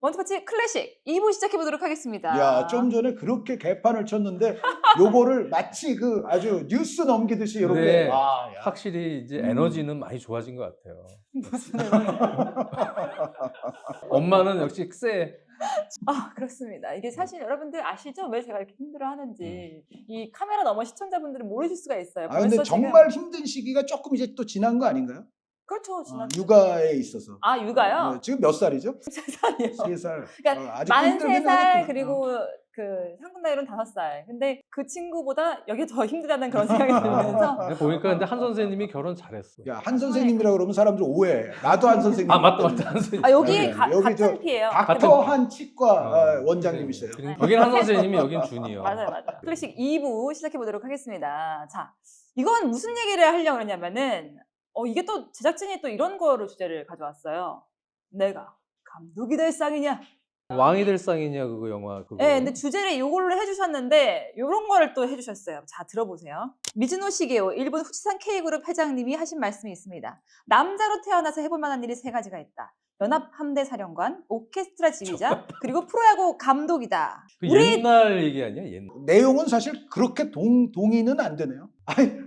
원투펀치 클래식 2부 시작해보도록 하겠습니다. 야, 좀 전에 그렇게 개판을 쳤는데 요거를 마치 그 아주 뉴스 넘기듯이 이렇게 네. 야. 확실히 이제 에너지는 많이 좋아진 것 같아요. 무슨 에너지? 엄마는 역시 쎄. 아, 그렇습니다. 이게 사실 여러분들 아시죠? 왜 제가 이렇게 힘들어하는지. 이 카메라 너머 시청자분들은 모르실 수가 있어요. 아, 근데 벌써 지금- 정말 힘든 시기가 조금 이제 또 지난 거 아닌가요? 그렇죠. 지난 육아에 있어서. 아, 육아요? 지금 몇 살이죠? 3살이요. 3살. 그러니까 아직 힘들긴 43살 하겠구나. 그리고 그 상금 나이로는 5살. 근데 그 친구보다 여기 더 힘들다는 그런 생각이 들면서 근데 보니까 근데 한 선생님이 결혼 잘했어. 야, 한 선생님이라 그러면 사람들 오해해. 나도 한 선생님. 아 맞다 한 선생님. 아, 여기 네, 여기 같은 저 피예요. 닥터 한 치과 원장님이세요. 여긴 한 선생님이 여긴 준이요. 맞아요. 클래식 2부 시작해 보도록 하겠습니다. 자, 이건 무슨 얘기를 하려고 그러냐면은 이게 또 제작진이 또 이런 거로 주제를 가져왔어요. 내가 감독이 될 상이냐? 왕이 될 상이냐 그거 영화 그거. 네, 근데 주제를 이걸로 해주셨는데 이런 거를 또 해주셨어요. 자, 들어보세요. 미즈노 시게오 일본 후치산 K그룹 회장님이 하신 말씀이 있습니다. 남자로 태어나서 해볼 만한 일이 3가지가 있다. 연합함대사령관, 오케스트라 지휘자, 그리고 프로야구 감독이다. 그 우리 옛날 얘기 아니야? 옛날. 내용은 사실 그렇게 동의는 안 되네요.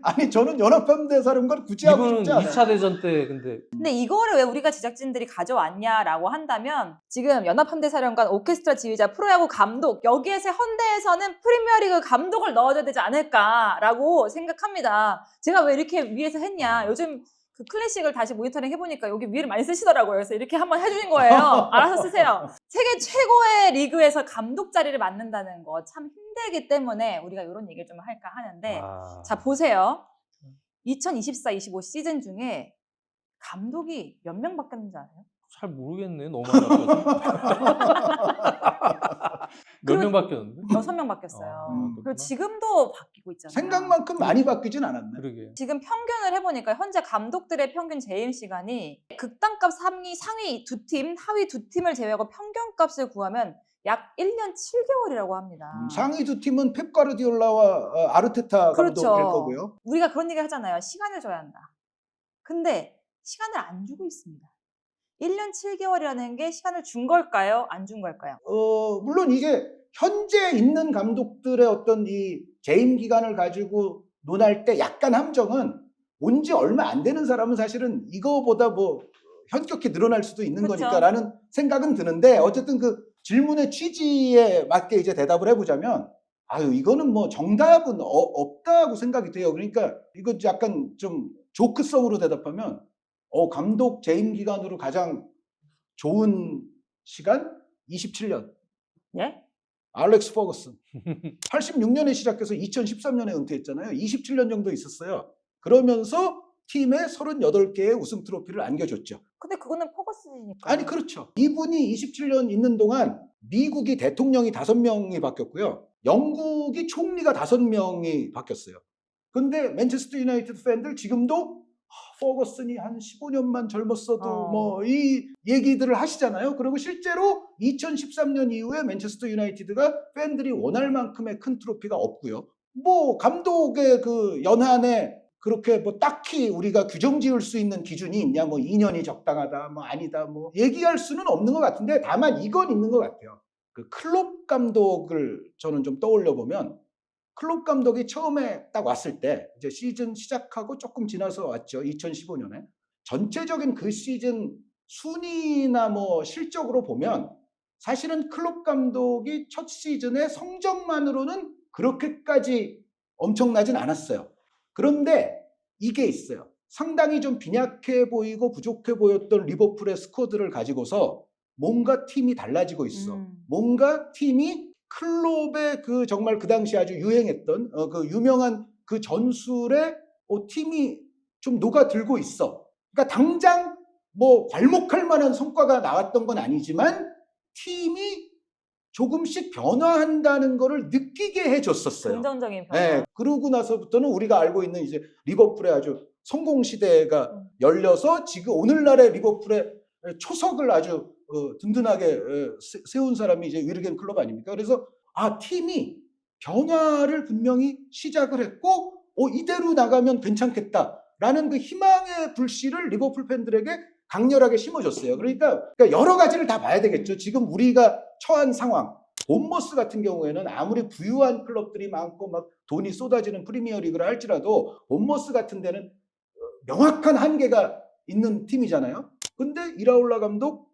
아니 저는 연합함대 사령관 굳이 하고 이분은 싶지 않아요. 2차 대전 때 근데 근데 이거를 왜 우리가 제작진들이 가져왔냐라고 한다면 지금 연합함대사령관, 오케스트라 지휘자, 프로야구 감독 여기에서 현대에서는 프리미어리그 감독을 넣어줘야 되지 않을까라고 생각합니다. 제가 왜 이렇게 위에서 했냐. 요즘 그 클래식을 다시 모니터링 해보니까 여기 위를 많이 쓰시더라고요. 그래서 이렇게 한번 해주신 거예요. 알아서 쓰세요. 세계 최고의 리그에서 감독 자리를 맡는다는 거 참 힘들기 때문에 우리가 이런 얘기를 좀 할까 하는데 자, 보세요. 2024-25 시즌 중에 감독이 몇 명 바뀌었는지 아세요? 잘 모르겠네. 너무 많이 바뀌었어. 몇 명 바뀌었는데? 6명 바뀌었어요. 그렇구나. 그리고 지금도 바뀌고 있잖아요. 생각만큼 많이 바뀌진 않았네. 그러게. 지금 평균을 해보니까 현재 감독들의 평균 재임 시간이 극단값 상위 2팀, 하위 2팀을 제외하고 평균값을 구하면 약 1년 7개월이라고 합니다. 상위 2팀은 펩 가르디올라와 아르테타 그렇죠. 감독일 거고요. 우리가 그런 얘기 하잖아요. 시간을 줘야 한다. 근데 시간을 안 주고 있습니다. 1년 7개월이라는 게 시간을 준 걸까요? 안 준 걸까요? 물론 이게 현재 있는 감독들의 어떤 이 재임 기간을 가지고 논할 때 약간 함정은 온 지 얼마 안 되는 사람은 사실은 이거보다 뭐 현격히 늘어날 수도 있는 그쵸. 거니까라는 생각은 드는데 어쨌든 그 질문의 취지에 맞게 이제 대답을 해보자면 아유 이거는 뭐 정답은 없다고 생각이 돼요. 그러니까 이거 약간 좀 조크성으로 대답하면 감독 재임 기간으로 가장 좋은 시간 27년. 예? 알렉스 퍼거슨. 86년에 시작해서 2013년에 은퇴했잖아요. 27년 정도 있었어요. 그러면서 팀에 38개의 우승 트로피를 안겨줬죠. 근데 그거는 퍼거슨이니까. 아니 그렇죠. 이분이 27년 있는 동안 미국이 대통령이 5명이 바뀌었고요. 영국이 총리가 5명이 바뀌었어요. 근데 맨체스터 유나이티드 팬들 지금도 퍼거슨이 한 15년만 젊었어도 뭐 이 얘기들을 하시잖아요. 그리고 실제로 2013년 이후에 맨체스터 유나이티드가 팬들이 원할 만큼의 큰 트로피가 없고요. 뭐 감독의 그 연한에 그렇게 뭐 딱히 우리가 규정 지을 수 있는 기준이 있냐, 뭐 2년이 적당하다, 뭐 아니다, 뭐 얘기할 수는 없는 것 같은데 다만 이건 있는 것 같아요. 그 클롭 감독을 저는 좀 떠올려 보면 클롭 감독이 처음에 딱 왔을 때 이제 시즌 시작하고 조금 지나서 왔죠. 2015년에. 전체적인 그 시즌 순위나 뭐 실적으로 보면 사실은 클롭 감독이 첫 시즌의 성적만으로는 그렇게까지 엄청나진 않았어요. 그런데 이게 있어요. 상당히 좀 빈약해 보이고 부족해 보였던 리버풀의 스쿼드를 가지고서 뭔가 팀이 달라지고 있어. 뭔가 팀이 클롭의 그 정말 그 당시 아주 유행했던 그 유명한 그 전술에 팀이 좀 녹아들고 있어. 그러니까 당장 뭐 괄목할 만한 성과가 나왔던 건 아니지만 팀이 조금씩 변화한다는 거를 느끼게 해줬었어요. 긍정적인 변화. 네, 그러고 나서부터는 우리가 알고 있는 이제 리버풀의 아주 성공 시대가 열려서 지금 오늘날의 리버풀의 초석을 아주 든든하게 세운 사람이 이제 위르겐 클롭 아닙니까? 그래서 팀이 변화를 분명히 시작을 했고 이대로 나가면 괜찮겠다라는 그 희망의 불씨를 리버풀 팬들에게 강렬하게 심어줬어요. 그러니까 여러 가지를 다 봐야 되겠죠. 지금 우리가 처한 상황. 본머스 같은 경우에는 아무리 부유한 클럽들이 많고 막 돈이 쏟아지는 프리미어리그를 할지라도 본머스 같은 데는 명확한 한계가 있는 팀이잖아요. 근데 이라올라 감독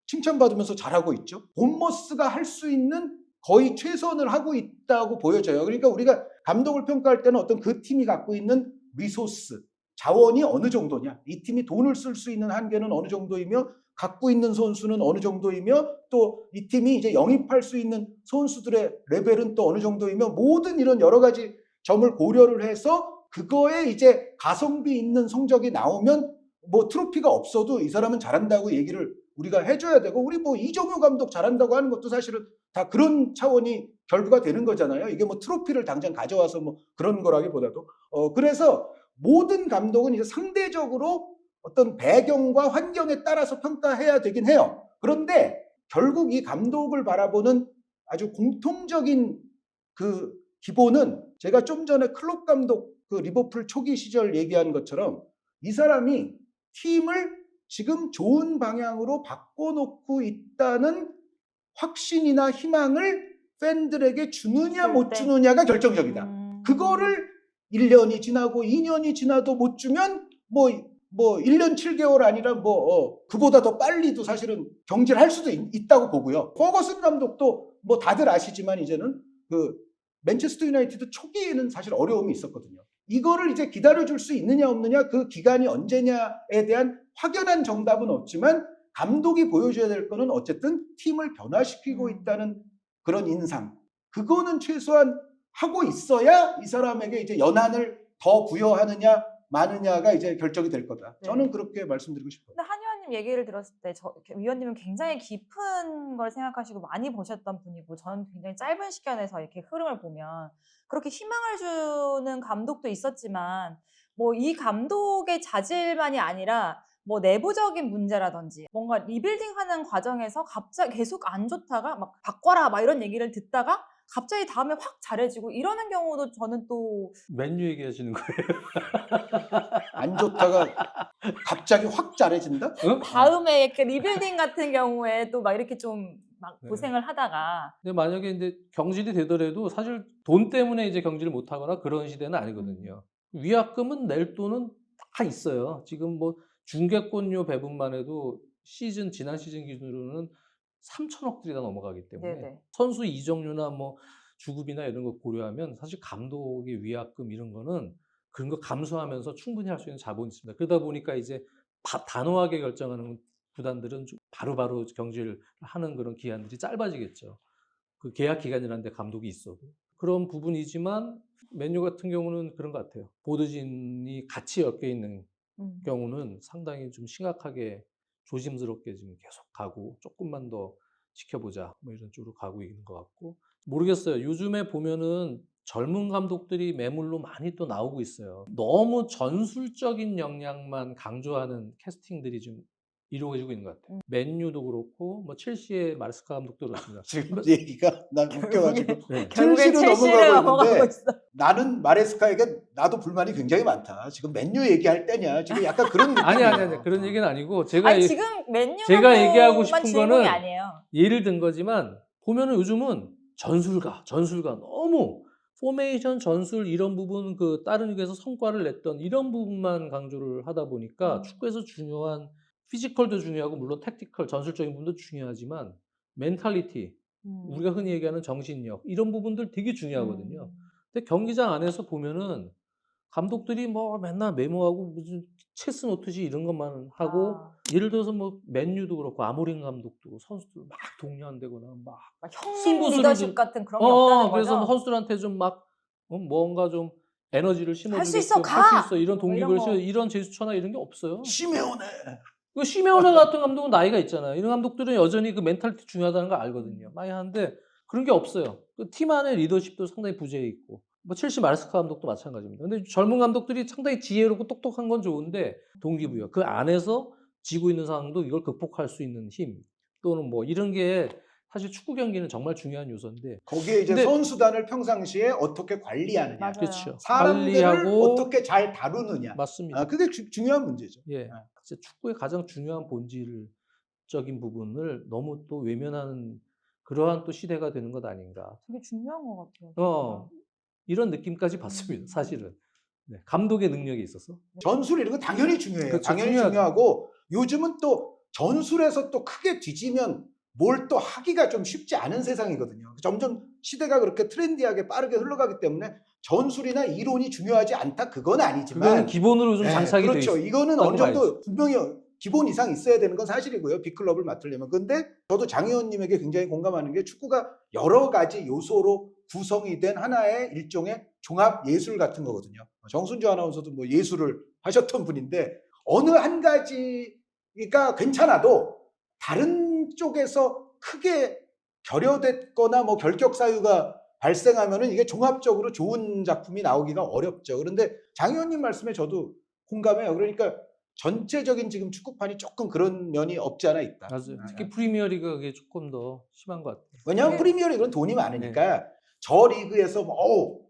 칭찬받으면서 잘하고 있죠. 본머스가 할 수 있는 거의 최선을 하고 있다고 보여져요. 그러니까 우리가 감독을 평가할 때는 어떤 그 팀이 갖고 있는 리소스, 자원이 어느 정도냐, 이 팀이 돈을 쓸 수 있는 한계는 어느 정도이며 갖고 있는 선수는 어느 정도이며 또 이 팀이 이제 영입할 수 있는 선수들의 레벨은 또 어느 정도이며 모든 이런 여러 가지 점을 고려를 해서 그거에 이제 가성비 있는 성적이 나오면 뭐 트로피가 없어도 이 사람은 잘한다고 얘기를 우리가 해줘야 되고 우리 뭐 이정효 감독 잘한다고 하는 것도 사실은 다 그런 차원이 결부가 되는 거잖아요. 이게 뭐 트로피를 당장 가져와서 뭐 그런 거라기보다도 그래서 모든 감독은 이제 상대적으로 어떤 배경과 환경에 따라서 평가해야 되긴 해요. 그런데 결국 이 감독을 바라보는 아주 공통적인 그 기본은 제가 좀 전에 클롭 감독 그 리버풀 초기 시절 얘기한 것처럼 이 사람이 팀을 지금 좋은 방향으로 바꿔놓고 있다는 확신이나 희망을 팬들에게 주느냐 못 주느냐가 결정적이다. 그거를 1년이 지나고 2년이 지나도 못 주면 뭐 1년 7개월 아니라 그보다 더 빨리도 사실은 경질을 할 수도 있다고 보고요. 퍼거슨 감독도 뭐 다들 아시지만 이제는 그 맨체스터 유나이티드 초기에는 사실 어려움이 있었거든요. 이거를 이제 기다려줄 수 있느냐 없느냐 그 기간이 언제냐에 대한 확연한 정답은 없지만 감독이 보여줘야 될 거는 어쨌든 팀을 변화시키고 있다는 그런 인상. 그거는 최소한 하고 있어야 이 사람에게 이제 연한을 더 부여하느냐 마느냐가 이제 결정이 될 거다. 네. 저는 그렇게 말씀드리고 싶어요. 근데 한 의원님 얘기를 들었을 때 위원님은 굉장히 깊은 걸 생각하시고 많이 보셨던 분이고 저는 굉장히 짧은 시간에서 이렇게 흐름을 보면 그렇게 희망을 주는 감독도 있었지만 뭐 이 감독의 자질만이 아니라 뭐 내부적인 문제라든지 뭔가 리빌딩하는 과정에서 갑자기 계속 안 좋다가 막 바꿔라 막 이런 얘기를 듣다가 갑자기 다음에 확 잘해지고 이러는 경우도 저는 또 맨유 얘기하시는 거예요? 안 좋다가 갑자기 확 잘해진다? 응? 다음에 이렇게 리빌딩 같은 경우에 또 막 이렇게 좀 막 네. 고생을 하다가 근데 만약에 이제 경질이 되더라도 사실 돈 때문에 이제 경질을 못 하거나 그런 시대는 아니거든요. 위약금은 낼 돈은 다 있어요. 지금 뭐 중개권료 배분만 해도 지난 시즌 기준으로는 3천억 들이 다 넘어가기 때문에 네네. 선수 이적료나 뭐 주급이나 이런 거 고려하면 사실 감독의 위약금 이런 거는 그런 거 감수하면서 충분히 할 수 있는 자본이 있습니다. 그러다 보니까 이제 단호하게 결정하는 구단들은 좀 바로바로 경질을 하는 그런 기한들이 짧아지겠죠. 그 계약 기간이라는 데 감독이 있어도. 그런 부분이지만 맨유 같은 경우는 그런 것 같아요. 보드진이 같이 엮여 있는 경우는 상당히 좀 심각하게 조심스럽게 지금 계속 가고 조금만 더 지켜보자 뭐 이런 쪽으로 가고 있는 것 같고 모르겠어요. 요즘에 보면은 젊은 감독들이 매물로 많이 또 나오고 있어요. 너무 전술적인 역량만 강조하는 캐스팅들이 좀 이루어지고 있는 것 같아요. 맨유도 그렇고 뭐 첼시의 마르스카 감독도 그렇습니다. 지금 얘기가 난 웃겨가지고 네. 결국엔 첼시로 첼시를 넘어가고 넘어가고 있는데 있어. 나는 마레스카에게 나도 불만이 굉장히 많다. 지금 맨유 얘기할 때냐? 지금 약간 그런 느낌이에요. 아니 그런 얘기는 아니고 제가 아니 지금 맨유 제가 얘기하고 감독만 싶은 주인공이 거는 아니에요. 예를 든 거지만 보면은 요즘은 전술가 너무 포메이션 전술 이런 부분 그 다른 리그에서 성과를 냈던 이런 부분만 강조를 하다 보니까 축구에서 중요한 피지컬도 중요하고 물론 택티컬 전술적인 부분도 중요하지만 멘탈리티 우리가 흔히 얘기하는 정신력 이런 부분들 되게 중요하거든요. 근데 경기장 안에서 보면은 감독들이 뭐 맨날 메모하고 무슨 체스 놓듯이 이런 것만 하고 예를 들어서 뭐 맨유도 그렇고 아모린 감독도 선수들 막 독려한다거나 막 막 형님 승부수를 리더십 좀- 같은 그런 게 없다는 그래서 거죠. 뭐 선수들한테 좀 막 뭔가 좀 에너지를 할 수 있어, 심어주게끔 할 수 가! 있어 이런 뭐 이런 동기부여 거. 이런 제스처나 이런 게 없어요. 시메오네. 그 시메오네 같은 감독은 나이가 있잖아요. 이런 감독들은 여전히 그 멘탈리티 중요하다는 걸 알거든요. 많이 하는데 그런 게 없어요. 그 팀 안의 리더십도 상당히 부재해 있고 뭐 첼시 마르스카 감독도 마찬가지입니다. 근데 젊은 감독들이 상당히 지혜롭고 똑똑한 건 좋은데 동기부여 그 안에서 지고 있는 상황도 이걸 극복할 수 있는 힘 또는 뭐 이런 게 사실 축구 경기는 정말 중요한 요소인데 거기에 이제 근데- 선수단을 평상시에 어떻게 관리하느냐, 맞아요. 그렇죠. 사람들을 관리하고 어떻게 잘 다루느냐. 맞습니다. 그게 중요한 문제죠. 예, 진짜 축구의 가장 중요한 본질적인 부분을 너무 또 외면하는 그러한 또 시대가 되는 것 아닌가. 되게 중요한 것 같아요. 이런 느낌까지 받습니다. 사실은 네, 감독의 능력이 있어서. 전술 이런 거 당연히 중요해요. 그렇죠, 당연히 중요하죠. 중요하고 요즘은 또 전술에서 또 크게 뒤지면 뭘 또 하기가 좀 쉽지 않은 세상이거든요. 점점 시대가 그렇게 트렌디하게 빠르게 흘러가기 때문에 전술이나 이론이 중요하지 않다 그건 그거는 아니지만 기본으로 좀 장착이 돼 그렇죠. 있어요. 이거는 어느 정도 분명히 기본 이상 있어야 되는 건 사실이고요. 빅클럽을 맡으려면. 근데 저도 장 의원님에게 굉장히 공감하는 게 축구가 여러 가지 요소로 구성이 된 하나의 일종의 종합 예술 같은 거거든요. 정순주 아나운서도 뭐 예술을 하셨던 분인데 어느 한 가지가 괜찮아도 다른 쪽에서 크게 결여됐거나 뭐 결격 사유가 발생하면은 이게 종합적으로 좋은 작품이 나오기가 어렵죠. 그런데 장 의원님 말씀에 저도 공감해요. 그러니까 전체적인 지금 축구판이 조금 그런 면이 없지 않아 있다. 맞아요. 특히 프리미어리가 그게 조금 더 심한 것 같아요. 왜냐하면 네. 프리미어리그는 돈이 많으니까 저 리그에서 뭐,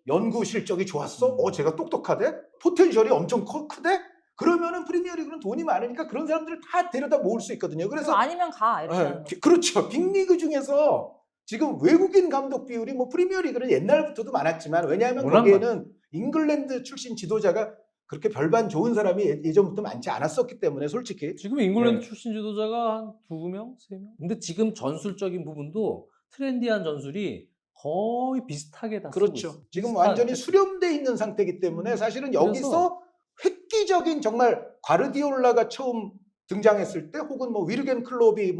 연구 실적이 좋았어? 제가 똑똑하대? 포텐셜이 엄청 크대? 그러면은 프리미어리그는 돈이 많으니까 그런 사람들을 다 데려다 모을 수 있거든요. 그래서 그래서 아니면 가 이렇게 하는 거. 그렇죠. 빅리그 중에서 지금 외국인 감독 비율이 뭐 프리미어리그는 옛날부터도 많았지만 왜냐하면 워낙 거기에는 잉글랜드 출신 지도자가 그렇게 별반 좋은 사람이 예전부터 많지 않았었기 때문에 솔직히 지금 잉글랜드 네. 출신 지도자가 한 2명, 3명? 근데 지금 전술적인 부분도 트렌디한 전술이 거의 비슷하게 다 쓰고 있어요. 그렇죠. 지금 비슷한 완전히 패턴. 수렴돼 있는 상태이기 때문에 사실은 그래서- 여기서 획기적인 정말 과르디올라가 처음 등장했을 때 혹은 뭐 위르겐 클롭이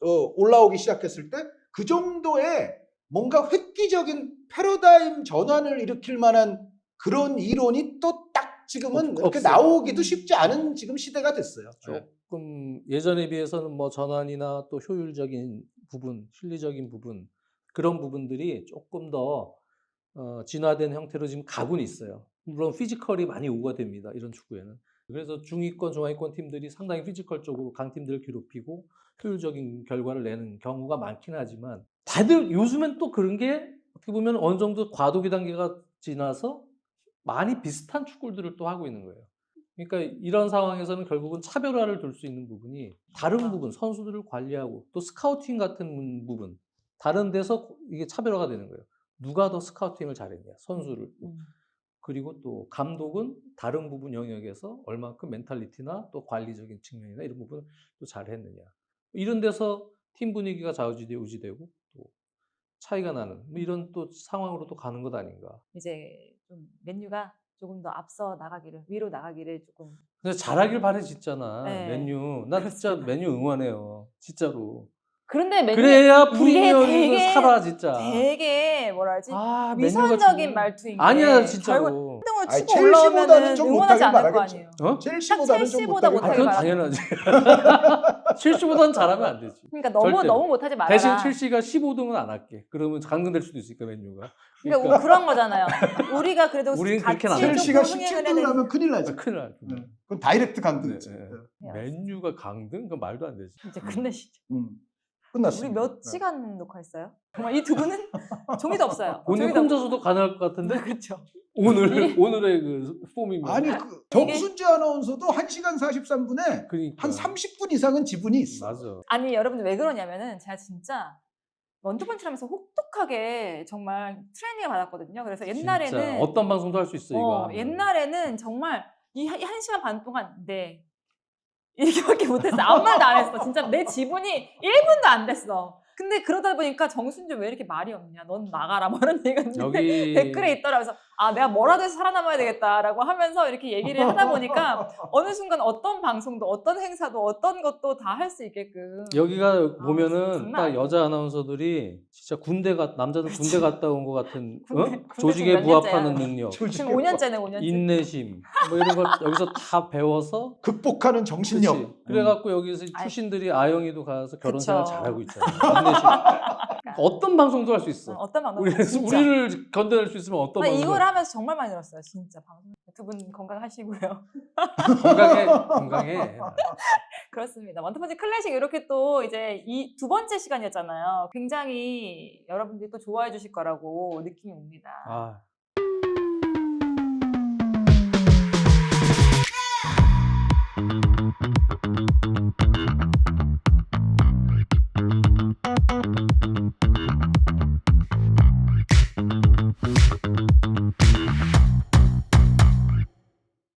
올라오기 시작했을 때 그 정도의 뭔가 획기적인 패러다임 전환을 일으킬 만한 그런 이론이 또 딱 지금은 이렇게 없어요. 나오기도 쉽지 않은 지금 시대가 됐어요. 조금 예전에 비해서는 뭐 전환이나 또 효율적인 부분, 실리적인 부분 그런 부분들이 조금 더 진화된 형태로 지금 가고는 있어요. 물론 피지컬이 많이 오가됩니다. 이런 축구에는. 그래서 중위권, 중하위권 팀들이 상당히 피지컬적으로 강팀들을 괴롭히고 효율적인 결과를 내는 경우가 많긴 하지만 다들 요즘엔 또 그런 게 어떻게 보면 어느 정도 과도기 단계가 지나서 많이 비슷한 축구들을 또 하고 있는 거예요. 그러니까 이런 상황에서는 결국은 차별화를 둘 수 있는 부분이 다른 부분, 선수들을 관리하고 또 스카우팅 같은 부분, 다른 데서 이게 차별화가 되는 거예요. 누가 더 스카우팅을 잘했냐, 선수를. 그리고 또 감독은 다른 부분 영역에서 얼마큼 멘탈리티나 또 관리적인 측면이나 이런 부분을 또 잘했느냐. 이런 데서 팀 분위기가 좌우지되고 또 차이가 나는 뭐 이런 또 상황으로 또 가는 것 아닌가. 이제 좀 맨유가 조금 더 앞서 나가기를 위로 나가기를 조금. 근데 잘하길 바래 진짜나 네. 맨유. 나 진짜 맨유 응원해요. 진짜로. 그런데 맨유 그래야 이게 프리미어리그 되게- 살아 진짜. 되게 뭐라 하지? 아, 위선적인 맨유가 말투인 게 아니야 결국 진짜로. 등을 아니, 치고 첼시보다는 올라오면은 좀 응원하지 못하길 않을 거 바라겠죠. 아니에요. 어? 첼시보다는 좀 첼시보다 못하게 아, 못하게 그건 말하는 당연하지. 첼시보다는 잘하면 안 되지. 그러니까 너무 절대로. 너무 못하지 말아라. 대신 첼시가 15등은 안 할게. 그러면 강등될 수도 있으니까 맨유가. 그러니까 그런 거잖아요. 우리가 그래도 우리는 같이 그렇게는 안 해요. 첼시가 조금 흥행을 17등을 해야 하면 큰일 나지. 큰일 날. 그건 다이렉트 네, 강등이지. 네. 돼요. 맨유가 강등? 그건 말도 안 되지. 이제 끝내시죠. 끝났습니다. 우리 몇 시간 녹화했어요? 정말 이 두 분은 종이도 없어요. 오늘 종이도 혼자서도 가능할 것 같은데 그렇죠. 오늘의 그 폼이면 아니 정순지 아나운서도 1시간 43분에 그러니까 한 30분 이상은 지분이 있어. 맞아. 아니 여러분들 왜 그러냐면은 제가 진짜 원투펀치를 하면서 혹독하게 정말 트레이닝을 받았거든요. 그래서 옛날에는 진짜 어떤 방송도 할 수 있어 이거. 하면. 옛날에는 정말 이 1시간 반 동안 네 이렇게밖에 못했어. 아무 말도 안 했어. 진짜 내 지분이 1분도 안 됐어. 근데 그러다 보니까 정순주 왜 이렇게 말이 없냐? 넌 나가라. 뭐 이런 얘기가 여기 댓글에 있더라고요. 그래서 아 내가 뭐라도 해서 살아남아야 되겠다라고 하면서 이렇게 얘기를 하다 보니까 어느 순간 어떤 방송도 어떤 행사도 어떤 것도 다 할 수 있게끔 여기가 보면은 장난 딱 아니에요. 여자 아나운서들이 진짜 남자들 군대 갔다 온 것 같은 군대 조직에 지금 몇 부합하는 년째야? 능력, 지금 5년째네 5년째. 인내심 뭐 이런 것 여기서 다 배워서 극복하는 그치. 정신력. 그래갖고 여기서 아이. 출신들이 아영이도 가서 결혼생활 그쵸. 잘하고 있잖아. 인내심. 어떤 방송도 할 수 있어. 어떤 방송? 우리를 건드릴 수 있으면 어떤 방송? 이걸 하면서 정말 많이 들었어요. 진짜 방송. 두 분 건강하시고요. 건강해. 그렇습니다. 원터펀치 클래식 이렇게 또 이제 이 두 번째 시간이었잖아요. 굉장히 여러분들이 또 좋아해 주실 거라고 느낌이 옵니다. 아,